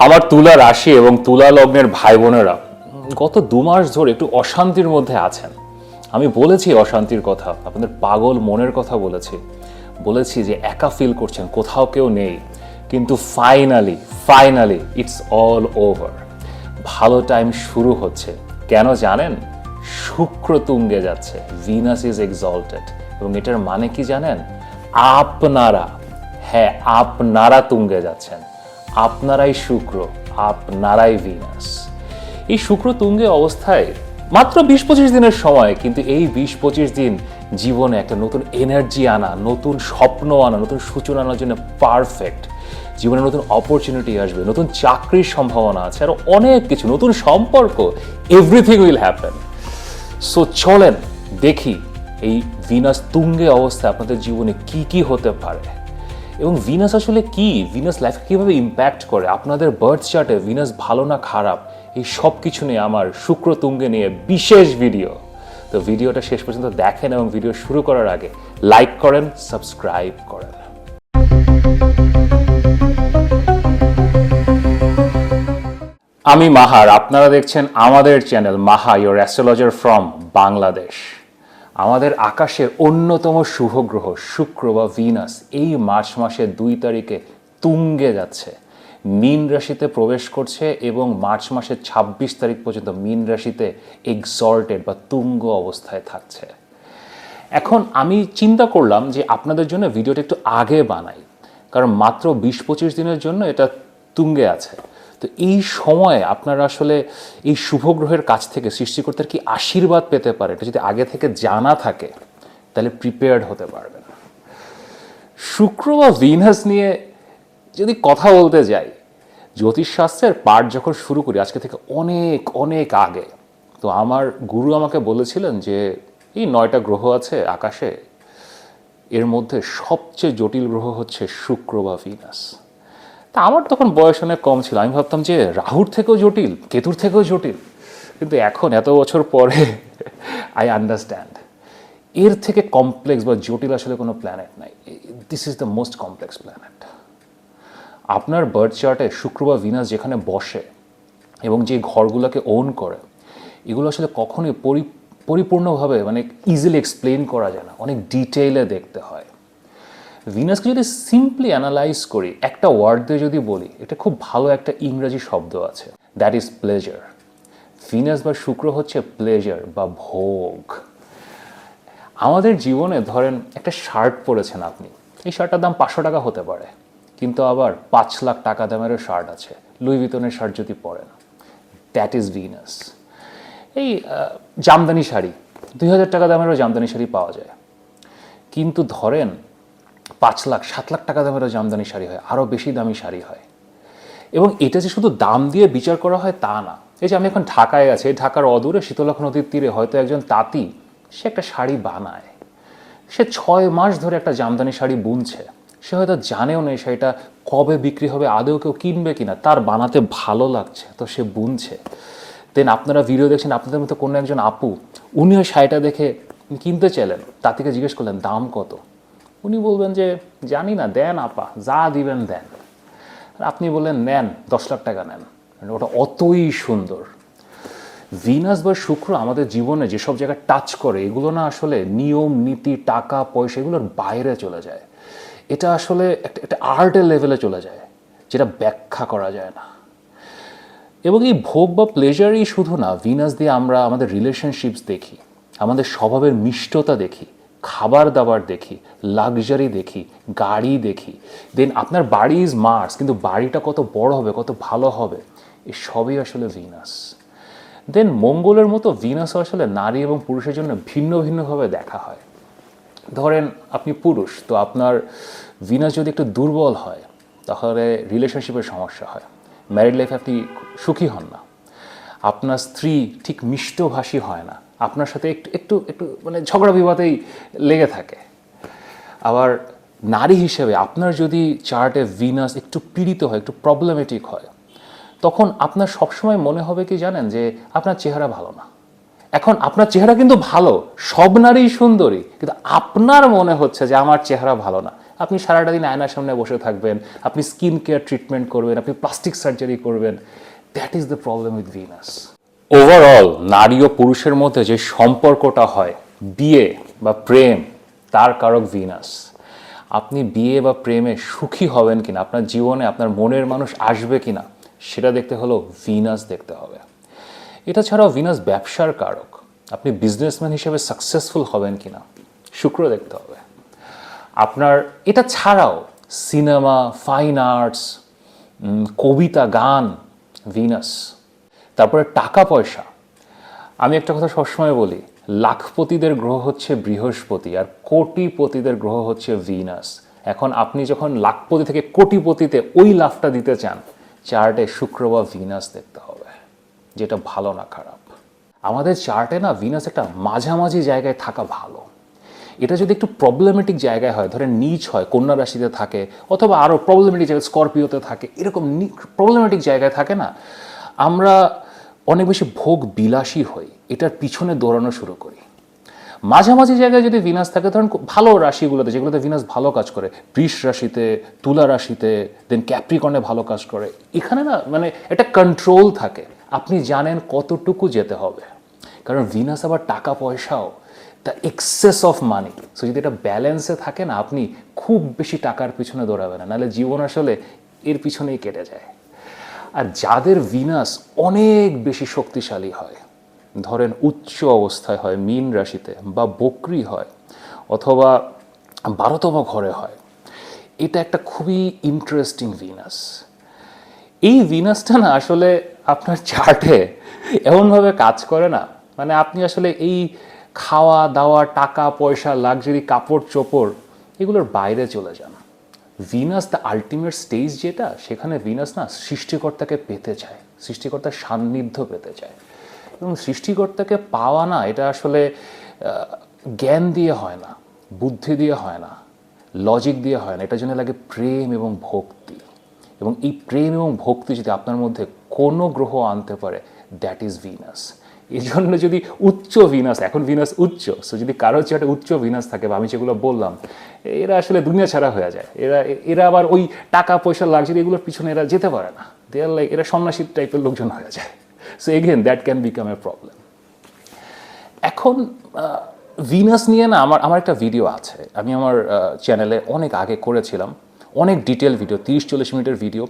আমার তুলা রাশি এবং তুলা লগ্নের ভাই বোনেরা গত 2 মাস ধরে একটু অশান্তির মধ্যে আছেন। আমি বলেছি অশান্তির কথা, আপনাদের পাগল মনের কথা বলেছি যে একা ফিল করছেন, কোথাও কেউ নেই। কিন্তু ফাইনালি ইটস অল ওভার। ভালো টাইম শুরু হচ্ছে। কেন জানেন? শুক্র তুঙ্গে যাচ্ছে, ভিনাস ইজ এক্সল্টেড। এবং এটার মানে কি জানেন? আপনারা তুঙ্গে যাচ্ছেন। আপনারাই শুক্র, আপনারাই ভিনাস। এই শুক্র তুঙ্গে অবস্থায় মাত্র 20-25 দিনের সময়, কিন্তু এই 20-25 দিন জীবনে একটা নতুন এনার্জি আনা, নতুন স্বপ্ন আনা, নতুন সূচনা আনার জন্য পারফেক্ট। জীবনে নতুন অপরচুনিটি আসবে, নতুন চাকরির সম্ভাবনা আছে, আরো অনেক কিছু, নতুন সম্পর্ক, এভরিথিং উইল হ্যাপেন। সো চলেন দেখি এই ভিনাস তুঙ্গে অবস্থায় আপনাদের জীবনে কি কি হতে পারে এবং ভিনাস আসলে কি, ভিনাস লাইফকে কিভাবে ইম্প্যাক্ট করে, আপনাদের বার্থ চার্টে ভিনাস ভালো না খারাপ, এই সব কিছু নিয়ে আমার শুক্র তুঙ্গে নিয়ে বিশেষ ভিডিও। তো ভিডিওটা শেষ পর্যন্ত দেখেন এবং ভিডিও শুরু করার আগে লাইক করেন, সাবস্ক্রাইব করেন। আমি মাহার, আপনারা দেখছেন আমাদের channel Maha, your astrologer from Bangladesh. আমাদের আকাশের অন্যতম শুভ গ্রহ শুক্র বা ভিনাস এই মার্চ মাসের 2 তারিখে তুঙ্গে যাচ্ছে, মীন রাশিতে প্রবেশ করছে এবং মার্চ মাসের 26 তারিখ পর্যন্ত মীন রাশিতে এক্সল্টেড বা তুঙ্গ অবস্থায় থাকছে। এখন আমি চিন্তা করলাম যে আপনাদের জন্য ভিডিওটা একটু আগে বানাই, কারণ মাত্র 20-25 দিনের জন্য এটা তুঙ্গে আছে। তো এই সময়ে আপনারা আসলে এই শুভ গ্রহের কাছ থেকে সৃষ্টিকর্তার কি আশীর্বাদ পেতে পারে, এটা যদি আগে থেকে জানা থাকে তাহলে প্রিপেয়ার্ড হতে পারবেন। শুক্র বা ভিনাস নিয়ে যদি কথা বলতে যাই, জ্যোতিষশাস্ত্রের পাঠ যখন শুরু করি আজকে থেকে অনেক অনেক আগে, তো আমার গুরু আমাকে বলেছিলেন যে এই 9টা গ্রহ আছে আকাশে, এর মধ্যে সবচেয়ে জটিল গ্রহ হচ্ছে শুক্র বা ভিনাস। তা আমার তখন বয়স অনেক কম ছিল, আমি ভাবতাম যে রাহুর থেকেও জটিল, কেতুর থেকেও জটিল। কিন্তু এখন এত বছর পরে আই আন্ডারস্ট্যান্ড এর থেকে কমপ্লেক্স বা জটিল আসলে কোনো প্ল্যানেট নাই। This is the most complex planet. আপনার বার্থ চার্টে শুক্র বা ভিনাস যেখানে বসে এবং যে ঘরগুলোকে ওন করে, এগুলো আসলে কখনোই পরিপূর্ণভাবে মানে ইজিলি এক্সপ্লেন করা যায় না, অনেক ডিটেইলে দেখতে হয়। ভিনাসকে যদি সিম্পলি অ্যানালাইজ করি, একটা ওয়ার্ড দিয়ে যদি বলি, এটা খুব ভালো একটা ইংরেজি শব্দ আছে, দ্যাট ইজ প্লেজার। ভিনাস বা শুক্র হচ্ছে প্লেজার বা ভোগ। আমাদের জীবনে ধরেন একটা শার্ট পরেছেন আপনি, এই শার্টটার দাম 500 টাকা হতে পারে, কিন্তু আবার 5 লাখ টাকা দামেরও শার্ট আছে, লুই ভিতনের শার্ট যদি পরেন, দ্যাট ইজ ভিনাস। এই জামদানি শাড়ি, 2000 টাকা দামেরও জামদানি শাড়ি পাওয়া যায়, কিন্তু ধরেন 5 লাখ 7 লাখ টাকা দামেরও জামদানি শাড়ি হয়, আরও বেশি দামি শাড়ি হয়। এবং এটা যে শুধু দাম দিয়ে বিচার করা হয় তা না। এই যে আমি এখন ঢাকায় আছি, ঢাকার অদূরে শীতলক্ষ্যা নদীর তীরে হয়তো একজন তাঁতি, সে একটা শাড়ি বানায়, সে 6 মাস ধরে একটা জামদানি শাড়ি বুনছে, সে হয়তো জানেও না শাড়িটা কবে বিক্রি হবে, আদৌ কেউ কিনবে কিনা, তার বানাতে ভালো লাগছে তো সে বুনছে। দেন আপনারা ভিডিও দেখছেন, আপনাদের মতো কোনো একজন আপু, উনি ওই শাড়িটা দেখে কিনতে চাইলেন, তাঁতিকে জিজ্ঞেস করলেন দাম কত, উনি বলবেন যে জানি না, দেন আপা, যা দিবেন দেন। আর আপনি বললেন নেন, 10 লাখ টাকা নেন, ওটা অতই সুন্দর। ভিনাস বা শুক্র আমাদের জীবনে যেসব জায়গায় টাচ করে, এগুলো না আসলে নিয়ম নীতি, টাকা পয়সা, এগুলোর বাইরে চলে যায়। এটা আসলে একটা আর্টের লেভেলে চলে যায়, যেটা ব্যাখ্যা করা যায় না। এবং এই ভোগ বা প্লেজারই শুধু না, ভিনাস দিয়ে আমরা আমাদের রিলেশনশিপস দেখি, আমাদের স্বভাবের মিষ্টতা দেখি, খাবার দাবার দেখি, লাক্সারি দেখি, গাড়ি দেখি। দেন আপনার বাড়ি ইজ মার্স, কিন্তু বাড়িটা কত বড় হবে, কত ভালো হবে, এই সবই আসলে ভিনাস। দেন মঙ্গলের মতো ভিনাসও আসলে নারী এবং পুরুষের জন্য ভিন্ন ভিন্নভাবে দেখা হয়। ধরেন আপনি পুরুষ, তো আপনার ভিনাস যদি একটু দুর্বল হয় তাহলে রিলেশনশিপের সমস্যা হয়, ম্যারিড লাইফে আপনি সুখী হন না, আপনার স্ত্রী ঠিক মিষ্টভাষী হয় না, আপনার সাথে একটু একটু একটু মানে ঝগড়া বিবাদেই লেগে থাকে। আবার নারী হিসেবে আপনার যদি চার্টে ভিনাস একটু পীড়িত হয়, একটু প্রবলেমেটিক হয়, তখন আপনার সবসময় মনে হবে কি জানেন, যে আপনার চেহারা ভালো না। এখন আপনার চেহারা কিন্তু ভালো, সব নারী সুন্দরী, কিন্তু আপনার মনে হচ্ছে যে আমার চেহারা ভালো না, আপনি সারাটা দিন আয়নার সামনে বসে থাকবেন, আপনি স্কিন কেয়ার ট্রিটমেন্ট করবেন, আপনি প্লাস্টিক সার্জারি করবেন। That is the problem with Venus. Overall নারী ও পুরুষের মধ্যে যে সম্পর্কটা হয়, বিয়ে বা প্রেম, তার কারক ভিনাস। আপনি বিয়ে বা প্রেমে সুখী হবেন কিনা, আপনার জীবনে আপনার মনের মানুষ আসবে কিনা, সেটা দেখতে হলেও ভিনাস দেখতে হবে। এটা ছাড়াও ভিনাস ব্যবসার কারক। আপনি বিজনেসম্যান হিসেবে সাকসেসফুল হবেন কিনা, শুক্র দেখতে হবে। আপনার এটা ছাড়াও সিনেমা, ফাইন আর্টস, কবিতা, গান, ভিনাস। তারপরে টাকা পয়সা। আমি একটা কথা সবসময় বলি, লাখপতিদের গ্রহ হচ্ছে বৃহস্পতি আর কোটিপতিদের গ্রহ হচ্ছে ভিনাস। এখন আপনি যখন লাখপতি থেকে কোটিপতিতে ওই লাভটা দিতে চান, চার্টে শুক্র বা ভিনাস দেখতে হবে, যেটা ভালো না খারাপ। আমাদের চার্টে না ভিনাস একটা মাঝামাঝি জায়গায় থাকা ভালো। এটা যদি একটু প্রবলেমেটিক জায়গায় হয়, ধরেন নিচ হয়, কন্যা রাশিতে থাকে, অথবা আরও প্রবলেমেটিক জায়গায় স্করপিওতে থাকে, এরকম প্রবলেমেটিক জায়গায় থাকে না, আমরা অনেক বেশি ভোগ বিলাসী হই, এটার পিছনে দৌড়ানো শুরু করি। মাঝামাঝি জায়গায় যদি ভিনাস থাকে, ধরেন ভালো রাশিগুলোতে, যেগুলোতে ভিনাস ভালো কাজ করে, বৃষ রাশিতে, তুলা রাশিতে, দেন ক্যাপ্রিকর্নে ভালো কাজ করে, এখানে না মানে একটা কন্ট্রোল থাকে, আপনি জানেন কতটুকু যেতে হবে। কারণ ভিনাস আবার টাকা পয়সাও, the access of money. So যদি এটা ব্যালেন্সে থাকে না, আপনি খুব বেশি টাকার পিছনে দৌড়াবেন না, নাহলে জীবন আসলে এর পিছনেই কেটে যায়। আর যাদের ভিনাস অনেক বেশি শক্তিশালী হয়, ধরেন উচ্চ অবস্থায় হয় মীন রাশিতে, বা বকরি হয়, অথবা 12তম ঘরে হয়, এটা একটা খুবই ইন্টারেস্টিং ভিনাস। এই ভিনাসটা না আসলে আপনার চার্টে এমনভাবে কাজ করে না, মানে আপনি আসলে এই খাওয়া দাওয়া, টাকা পয়সা, লাক্সারি, কাপড় চোপড়, এগুলোর বাইরে চলে যান। ভিনাস দ্য আলটিমেট স্টেজ যেটা, সেখানে ভিনাস না সৃষ্টিকর্তাকে পেতে চায়, সৃষ্টিকর্তার সান্নিধ্য পেতে চায়। এবং সৃষ্টিকর্তাকে পাওয়া না, এটা আসলে জ্ঞান দিয়ে হয় না, বুদ্ধি দিয়ে হয় না, লজিক দিয়ে হয় না, এটার জন্য লাগে প্রেম এবং ভক্তি। এবং এই প্রেম এবং ভক্তি যদি আপনার মধ্যে কোনো গ্রহ আনতে পারে, দ্যাট ইজ ভিনাস। এই জন্য যদি উচ্চ ভিনাস, এখন ভিনাস উচ্চ, সো যদি কারো চার্টে উচ্চ ভিনাস থাকে, বা আমি যেগুলো বললাম, এরা আসলে দুনিয়া ছাড়া হয়ে যায়। এরা আবার ওই টাকা পয়সা, লাক্সারি, এগুলোর পিছনে এরা যেতে পারে না। দে আর লাইক, এরা সন্ন্যাসী টাইপের লোকজন হয়ে যায়। So again that can become a problem. এখন ভিনাস নিয়ে না আমার একটা ভিডিও আছে, আমি আমার চ্যানেলে অনেক আগে করেছিলাম, অনেক ডিটেল ভিডিও, 30-40 মিনিটের ভিডিও।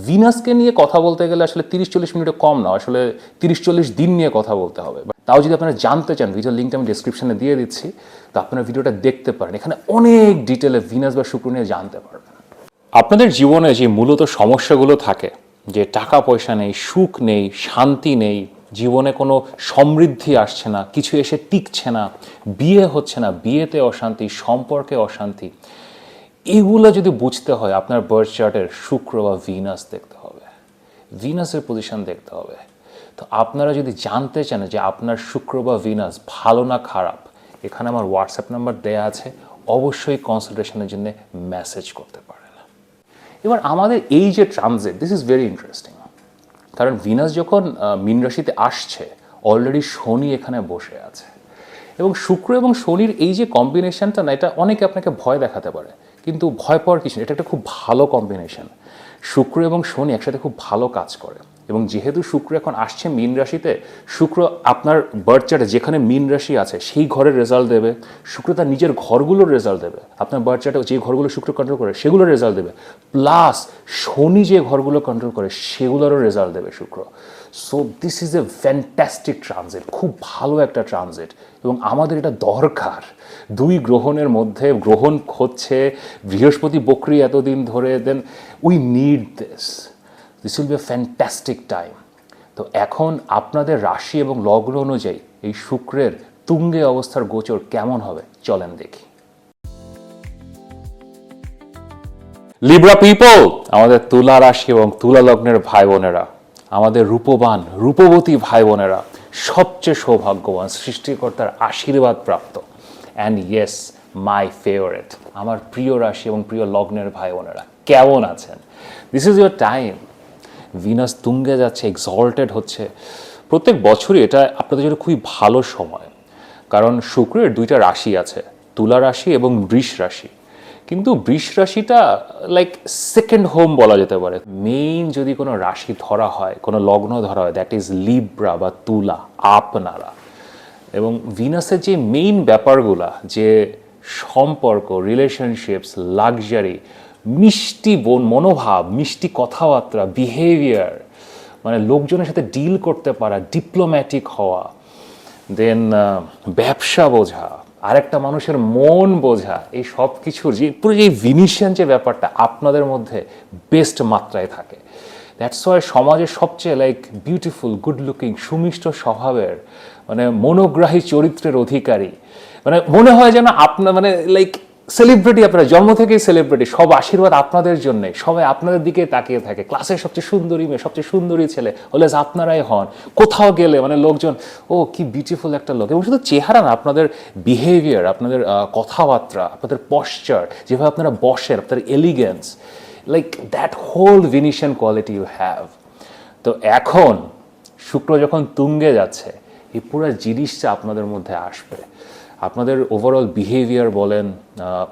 ভিনাসকে নিয়ে কথা বলতে গেলে আসলে 30-40 মিনিটে কম না, আসলে 30-40 দিন নিয়ে কথা বলতে হবে। তাও যদি আপনারা জানতে চান, ভিডিওর লিঙ্কটা আমি ডিসক্রিপশনে দিয়ে দিচ্ছি, তো আপনারা ভিডিওটা দেখতে পারেন, এখানে অনেক ডিটেলে ভিনাস বা শুক্র নিয়ে জানতে পারবেন। আপনাদের জীবনে যে মূলত সমস্যাগুলো থাকে, যে টাকা পয়সা নেই, সুখ নেই, শান্তি নেই, জীবনে কোনো সমৃদ্ধি আসছে না, কিছু এসে টিকছে না, বিয়ে হচ্ছে না, বিয়েতে অশান্তি, সম্পর্কে অশান্তি, এগুলো যদি বুঝতে হয়, আপনার বার্থ চার্টের শুক্র বা ভিনাস দেখতে হবে, ভিনাসের পজিশন দেখতে হবে। তো আপনারা যদি জানতে চান যে আপনার শুক্র বা ভিনাস ভালো না খারাপ, এখানে আমার হোয়াটসঅ্যাপ নাম্বার দেয়া আছে, অবশ্যই কনসালটেশনের জন্য মেসেজ করতে পারেন। এবার আমাদের এই যে transit, this is very interesting. কারণ ভিনাস যখন মীন রাশিতে আসছে, অলরেডি শনি এখানে বসে আছে, এবং শুক্র এবং শনির এই যে কম্বিনেশনটা না, এটা অনেকে আপনাকে ভয় দেখাতে পারে, কিন্তু ভয় পাওয়ার কিছু নেই, এটা একটা খুব ভালো কম্বিনেশন। শুক্র এবং শনি একসাথে খুব ভালো কাজ করে, এবং যেহেতু শুক্র এখন আসছে মীন রাশিতে, শুক্র আপনার বার্থ চার্টে যেখানে মীন রাশি আছে সেই ঘরের রেজাল্ট দেবে, শুক্র তার নিজের ঘরগুলোর রেজাল্ট দেবে, আপনার বার্থ চার্টে যে ঘরগুলো শুক্র কন্ট্রোল করে সেগুলোর রেজাল্ট দেবে, প্লাস শনি যে ঘরগুলো কন্ট্রোল করে সেগুলোরও রেজাল্ট দেবে শুক্র। So this is a fantastic transit, খুব ভালো একটা ট্রানজিট, এবং আমাদের এটা দরকার। দুই গ্রহণের মধ্যে গ্রহণ হচ্ছে, বৃহস্পতি বকরি এতদিন ধরে, then we need this will be a fantastic time. তো এখন আপনাদের রাশি এবং লগ্ন অনুযায়ী এই শুক্রের তুঙ্গে অবস্থার গোচর কেমন হবে, চলেন দেখি। লিব্রা পিপল, আমাদের তুলা রাশি এবং তুলা লগ্নের ভাই বোনেরা, আমাদের রূপবান রূপবতী ভাই বোনেরা, সবচেয়ে সৌভাগ্যবান, সৃষ্টিকর্তার আশীর্বাদ প্রাপ্ত, অ্যান্ড ইয়েস মাই ফেভারেট, আমার প্রিয় রাশি এবং প্রিয় লগ্নের ভাই বোনেরা, কেমন আছেন? This is your time. Venus তুঙ্গে যাচ্ছে, এক্সল্টেড হচ্ছে। প্রত্যেক বছরই এটা আপনাদের জন্য খুবই ভালো সময়, কারণ শুক্রের দুইটা রাশি আছে, তুলা রাশি এবং বৃষ রাশি। কিন্তু বৃষ রাশিটা লাইক সেকেন্ড হোম বলা যেতে পারে। মেইন যদি কোনো রাশি ধরা হয়, কোনো লগ্ন ধরা হয়, দ্যাট ইজ লিব্রা বা তুলা, আপনারা। এবং ভিনাসের যে মেইন ব্যাপারগুলা, যে সম্পর্ক, রিলেশনশিপস, লাক্সারি, মিষ্টি মনোভাব, মিষ্টি কথাবার্তা, বিহেভিয়ার, মানে লোকজনের সাথে ডিল করতে পারা, ডিপ্লোম্যাটিক হওয়া, দেন ব্যবসা বোঝা, আরেকটা মানুষের মন বোঝা, এই সব কিছুর যে পুরো যে ভিনিশিয়ান যে ব্যাপারটা আপনাদের মধ্যে বেস্ট মাত্রায় থাকে। দ্যাটস ওয়াই সমাজের সবচেয়ে লাইক বিউটিফুল, গুড লুকিং, সুমিষ্ট স্বভাবের, মানে মনোগ্রাহী চরিত্রের অধিকারী, মানে মনে হয় যেন আপনার মানে লাইক সেলিব্রিটি, আপনারা জন্ম থেকেই সেলিব্রিটি, সব আশীর্বাদ আপনাদের জন্যে, সবাই আপনাদের দিকে তাকিয়ে থাকে। ক্লাসের সবচেয়ে সুন্দরী মেয়ে, সবচেয়ে সুন্দরী ছেলে হলে আপনারাই হন। কোথাও গেলে মানে লোকজন, ও কি বিউটিফুল একটা লোক। এবং শুধু চেহারা না, আপনাদের বিহেভিয়ার, আপনাদের কথাবার্তা, আপনাদের পশ্চার, যেভাবে আপনারা বসেন, আপনাদের elegance, like that whole Venetian quality you have. তো এখন শুক্র যখন তুঙ্গে যাচ্ছে, এই পুরো জিনিসটা আপনাদের মধ্যে আসবে। আপনাদের ওভারঅল বিহেভিয়ার বলেন,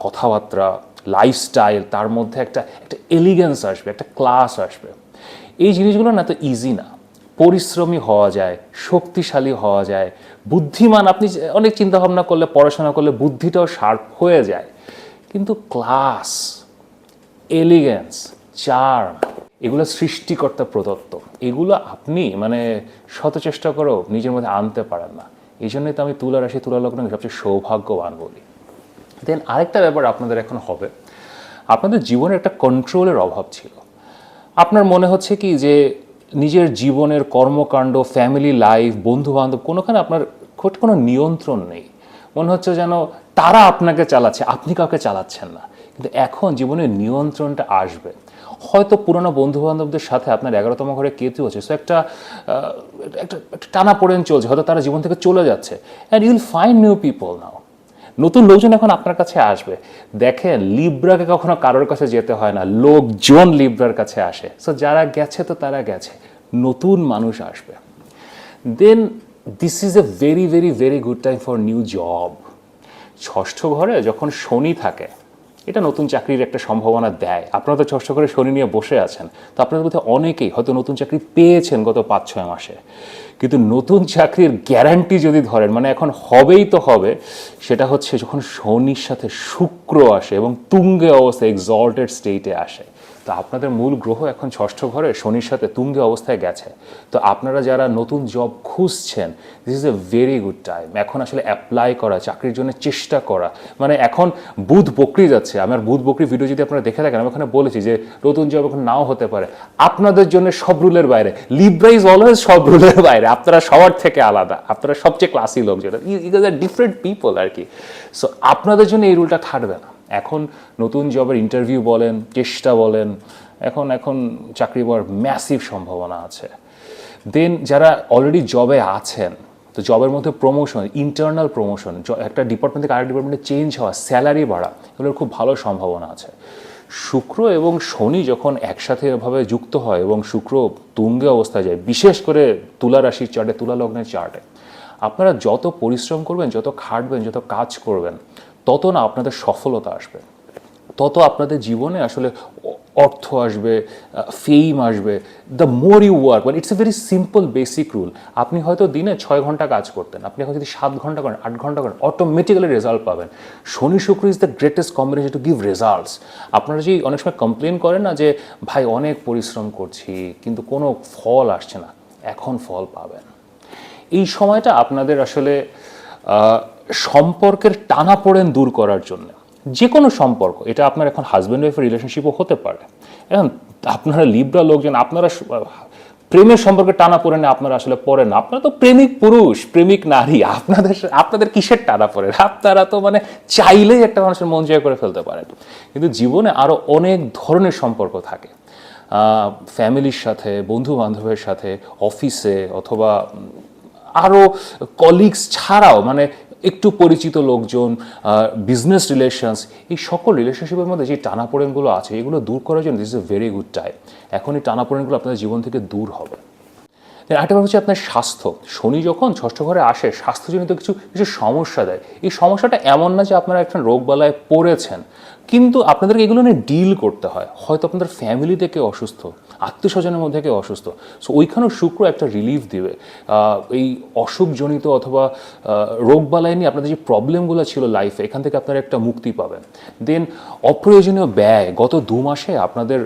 কথাবার্তা, লাইফস্টাইল, তার মধ্যে একটা একটা এলিগেন্স আসবে, একটা ক্লাস আসবে। এই জিনিসগুলো না তো ইজি না। পরিশ্রমী হওয়া যায়, শক্তিশালী হওয়া যায়, বুদ্ধিমান, আপনি অনেক চিন্তাভাবনা করলে, পড়াশোনা করলে বুদ্ধিটাও শার্প হয়ে যায়। কিন্তু ক্লাস, এলিগেন্স, চার্ম, এগুলো সৃষ্টিকর্তা প্রদত্ত। এগুলো আপনি মানে শত চেষ্টা করেও নিজের মধ্যে আনতে পারেন না। এই জন্যই তো আমি তুলা রাশি, তুলা লগ্নকে সবচেয়ে সৌভাগ্যবান বলি। দেন আরেকটা ব্যাপার আপনাদের এখন হবে, আপনাদের জীবনে একটা কন্ট্রোলের অভাব ছিল। আপনার মনে হচ্ছে কি যে নিজের জীবনের কর্মকাণ্ড, ফ্যামিলি লাইফ, বন্ধুবান্ধব, কোনোখানে আপনার কোনো নিয়ন্ত্রণ নেই। মনে হচ্ছে যেন তারা আপনাকে চালাচ্ছে, আপনি কাউকে চালাচ্ছেন না। কিন্তু এখন জীবনের নিয়ন্ত্রণটা আসবে। হয়তো পুরনো বন্ধুবান্ধবদের সাথে আপনার 11তম ঘরে কেতু আছে, সো একটা টানাপোড়েন চলছে, হয়তো তারা জীবন থেকে চলে যাচ্ছে। And you'll find new people now. নতুন লোকজন এখন আপনার কাছে আসবে। দেখেন, লিব্রাকে কখনো কারোর কাছে যেতে হয় না, লোকজন লিব্রার কাছে আসে। সো যারা গেছে তো তারা গেছে, নতুন মানুষ আসবে। Then this is a very very very good time for new job. ষষ্ঠ ঘরে যখন শনি থাকে, এটা নতুন চাকরির একটা সম্ভাবনা দেয়। আপনারা তো ষষ্ঠ ঘরে শনি নিয়ে বসে আছেন, তো আপনাদের মধ্যে অনেকেই হয়তো নতুন চাকরি পেয়েছেন গত 5-6 মাসে। কিন্তু নতুন চাকরির গ্যারান্টি যদি ধরেন, মানে এখন হবেই তো হবে, সেটা হচ্ছে যখন শনির সাথে শুক্র আসে এবং তুঙ্গে অবস্থায় এক্সল্টেড স্টেটে আসে। তো আপনাদের মূল গ্রহ এখন ষষ্ঠ ঘরে শনির সাথে তুঙ্গে অবস্থায় গেছে। তো আপনারা যারা নতুন জব খুঁজছেন, this is a very good time. এখন আসলে অ্যাপ্লাই করা, চাকরির জন্য চেষ্টা করা, মানে এখন বুধ বকরি যাচ্ছে। আমার বুধ বকরি ভিডিও যদি আপনারা দেখে থাকেন, আমি ওখানে বলেছি যে নতুন জব এখন নাও হতে পারে। আপনাদের জন্য সব রুলের বাইরে, লিব্রা ইজ অলওয়েজ সব রুলের বাইরে। আপনারা সবার থেকে আলাদা, আপনারা সবচেয়ে ক্লাসি লোক, যেটা ইজ আর ডিফারেন্ট পিপল আর কি। সো আপনাদের জন্য এই রুলটা খাটবে না। এখন নতুন জবের ইন্টারভিউ বলেন, চেষ্টা বলেন, এখন চাকরি পাওয়ার ম্যাসিভ সম্ভাবনা আছে। দেন যারা অলরেডি জবে আছেন, তো জবের মধ্যে প্রমোশন, ইন্টারনাল প্রমোশন, একটা ডিপার্টমেন্ট থেকে আরেক ডিপার্টমেন্টে চেঞ্জ হওয়া, স্যালারি বাড়া, এগুলোর খুব ভালো সম্ভাবনা আছে। শুক্র এবং শনি যখন একসাথে এভাবে যুক্ত হয় এবং শুক্র তুঙ্গে অবস্থায় যায়, বিশেষ করে তুলা রাশির চার্টে, তুলা লগ্নের চার্টে, আপনারা যত পরিশ্রম করবেন, যত খাটবেন, যত কাজ করবেন, তত না আপনাদের সফলতা আসবে, তত আপনাদের জীবনে আসলে অর্থ আসবে, ফেম আসবে। দ্য মোর ইউ ওয়ার্ক, মানে it's a very simple basic rule. আপনি হয়তো দিনে 6 ঘন্টা কাজ করতেন, আপনি এখন যদি 7 ঘন্টা করেন, 8 ঘন্টা করেন, অটোমেটিক্যালি রেজাল্ট পাবেন। শনি শুক্র is the greatest combination to give results. আপনারা যে অনেক সময় কমপ্লেন করেন না যে ভাই অনেক পরিশ্রম করছি কিন্তু কোনো ফল আসছে না, এখন ফল পাবেন। এই সময়টা আপনাদের আসলে সম্পর্কের টানাপোড়েন দূর করার জন্য, যে কোনো সম্পর্ক, এটা আপনার এখন হাজব্যান্ড ওয়াইফের রিলেশনশিপও হতে পারে। এখন আপনারা লিব্রা লোকজন, আপনারা প্রেমের সম্পর্কে টানাপোড়েনে আপনারা আসলে পড়েন না। আপনারা তো প্রেমিক পুরুষ, প্রেমিক নারী, আপনাদের কিসের টানাপোড়েন? আপনারা তো মানে চাইলেই একটা মানুষের মন জয় করে ফেলতে পারেন। কিন্তু জীবনে আরও অনেক ধরনের সম্পর্ক থাকে, ফ্যামিলির সাথে, বন্ধু বান্ধবের সাথে, অফিসে, অথবা আরও কলিগস ছাড়াও, মানে একটু পরিচিত লোকজন, বিজনেস রিলেশনস, এই সকল রিলেশনশিপের মধ্যে যে টানাপোড়েনগুলো আছে, এগুলো দূর করার জন্য this is a very good time. এখন এই টানাপোড়েনগুলো আপনাদের জীবন থেকে দূর হবে। আরেকটা হচ্ছে আপনার স্বাস্থ্য। শনি যখন ষষ্ঠ ঘরে আসে, স্বাস্থ্যজনিত কিছু কিছু সমস্যা দেয়। এই সমস্যাটা এমন না যে আপনারা একটা রোগবালায় পড়েছেন, কিন্তু আপনাদেরকে এগুলো নিয়ে ডিল করতে হয়। হয়তো আপনাদের ফ্যামিলিতে কেউ অসুস্থ, আত্মীয় স্বজনের মধ্যে কেউ অসুস্থ, সো ওইখানেও শুক্র একটা রিলিফ দিবে। এই অসুখজনিত অথবা রোগবালাই নিয়ে আপনাদের যে প্রবলেমগুলো ছিল লাইফে, এখান থেকে আপনারা একটা মুক্তি পাবেন। দেন অপ্রয়োজনীয় ব্যয়, গত 2 মাসে আপনাদের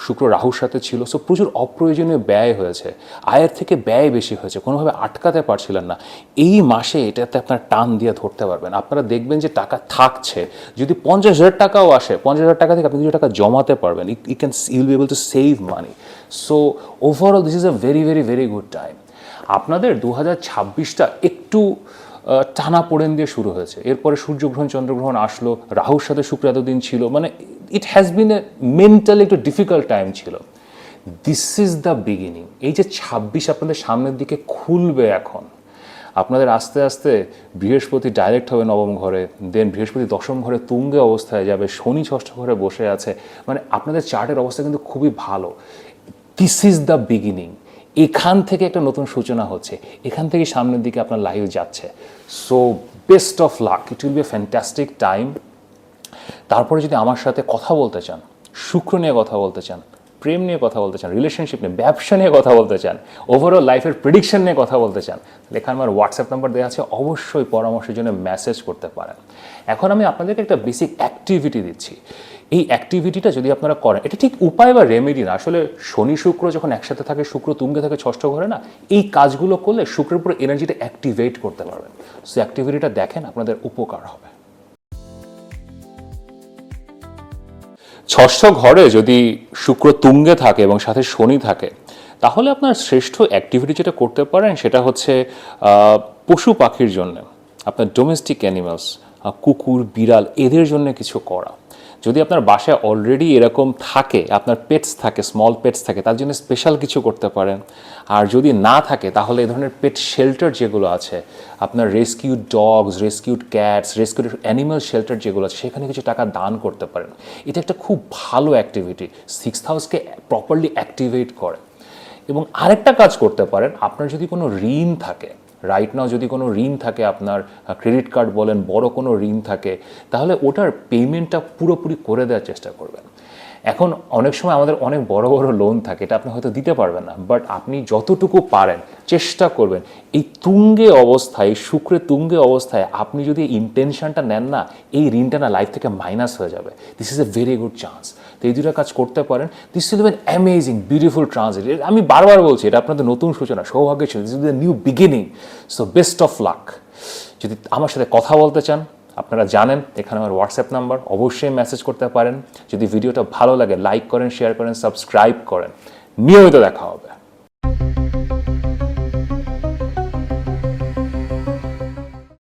শুক্র রাহুর সাথে ছিল, সো প্রচুর অপ্রয়োজনীয় ব্যয় হয়েছে, আয়ের থেকে ব্যয় বেশি হয়েছে, কোনোভাবে আটকাতে পারছিলেন না। এই মাসে এটাতে আপনার টান দিয়ে ধরতে পারবেন। আপনারা দেখবেন যে টাকা থাকছে, যদি 50,000 টাকাও আসে, 50,000 টাকা থেকে আপনি কিছু টাকা জমাতে পারবেন। You'll be able to save money. So overall this is a very very very good time. আপনাদের 2026টা একটু টানা পোড়েন দিয়ে শুরু হয়েছে, এরপরে সূর্যগ্রহণ চন্দ্রগ্রহণ আসলো, রাহুর সাথে শুক্র এতদিন ছিল, মানে it has been A mentally একটু ডিফিকাল্ট টাইম ছিল। This is the beginning. এই যে 26 আপনাদের সামনের দিকে খুলবে এখন, আপনাদের আস্তে আস্তে বৃহস্পতি ডাইরেক্ট হবে নবম ঘরে, দেন বৃহস্পতি দশম ঘরে তুঙ্গে অবস্থায় যাবে, শনি ষষ্ঠ ঘরে বসে আছে, মানে আপনাদের চার্টের অবস্থা কিন্তু খুবই ভালো। This is the beginning. এখান থেকে একটা নতুন সূচনা হচ্ছে, এখান থেকে সামনের দিকে আপনার লাইফ যাচ্ছে। So best of luck, it will be a fantastic time. তারপরে যদি আমার সাথে কথা বলতে চান, শুক্র নিয়ে কথা বলতে চান, প্রেম নিয়ে কথা বলতে চান, রিলেশনশিপ নিয়ে, ব্যবসা নিয়ে কথা বলতে চান, ওভারঅল লাইফের প্রেডিকশন নিয়ে কথা বলতে চান, এখানে আমার হোয়াটসঅ্যাপ নাম্বার দেওয়া আছে, অবশ্যই পরামর্শের জন্য মেসেজ করতে পারেন। এখন আমি আপনাদেরকে একটা বেসিক অ্যাক্টিভিটি দিচ্ছি। এই অ্যাক্টিভিটিটা যদি আপনারা করেন, এটা ঠিক উপায় বা রেমেডি না, আসলে শনি শুক্র যখন একসাথে থাকে, শুক্র তুঙ্গে থাকে ষষ্ঠ ঘরে না, এই কাজগুলো করলে শুক্রের উপরে এনার্জিটা অ্যাক্টিভেট করতে পারবেন। সো অ্যাক্টিভিটিটা দেখেন, আপনাদের উপকার হবে। ষষ্ঠ ঘরে যদি শুক্র তুঙ্গে থাকে এবং সাথে শনি থাকে, তাহলে আপনার শ্রেষ্ঠ অ্যাক্টিভিটি যেটা করতে পারেন সেটা হচ্ছে পশু পাখির জন্য, আপনার ডোমেস্টিক অ্যানিমালস, কুকুর বিড়াল, এদের জন্য কিছু করা। যদি আপনার বাসায় অলরেডি এরকম থাকে, আপনার পেটস থাকে, স্মল পেটস থাকে, তার জন্য স্পেশাল কিছু করতে পারেন। আর যদি না থাকে, তাহলে এই ধরনের পেট শেল্টার যেগুলো আছে, আপনার rescued dogs, rescued cats, rescued animal shelter যেগুলো আছে, সেখানে কিছু টাকা দান করতে পারেন। এটা একটা খুব ভালো অ্যাক্টিভিটি, 6th হাউসকে প্রপারলি অ্যাক্টিভেট করে। এবং আরেকটা কাজ করতে পারেন, আপনার যদি কোনো ঋণ থাকে, রাইট নাও যদি কোনো ঋণ থাকে, আপনার ক্রেডিট কার্ড বলেন, বড় কোনো ঋণ থাকে, তাহলে ওটার পেমেন্টটা পুরোপুরি করে দেওয়ার চেষ্টা করবেন। এখন অনেক সময় আমাদের অনেক বড় বড় লোন থাকে, এটা আপনি হয়তো দিতে পারবেন না, বাট আপনি যতটুকু পারেন চেষ্টা করবেন। এই তুঙ্গে অবস্থায়, শুক্রে তুঙ্গে অবস্থায় আপনি যদি ইন্টেনশনটা নেন না, এই ঋণটা না লাইফ থেকে মাইনাস হয়ে যাবে। This is a very good chance. তো এই দুটো কাজ করতে পারেন। This will be an amazing beautiful transit. আমি বারবার বলছি, এটা আপনাদের নতুন সূচনা, সৌভাগ্যের ছিল, this is the new beginning. So best of luck. যদি আমার সাথে কথা বলতে চান, আপনারা জানেন এখানে আমার হোয়াটসঅ্যাপ নাম্বার, অবশ্যই মেসেজ করতে পারেন। যদি ভিডিওটা ভালো লাগে, লাইক করেন, শেয়ার করেন, সাবস্ক্রাইব করেন। নিয়মিত দেখা হবে।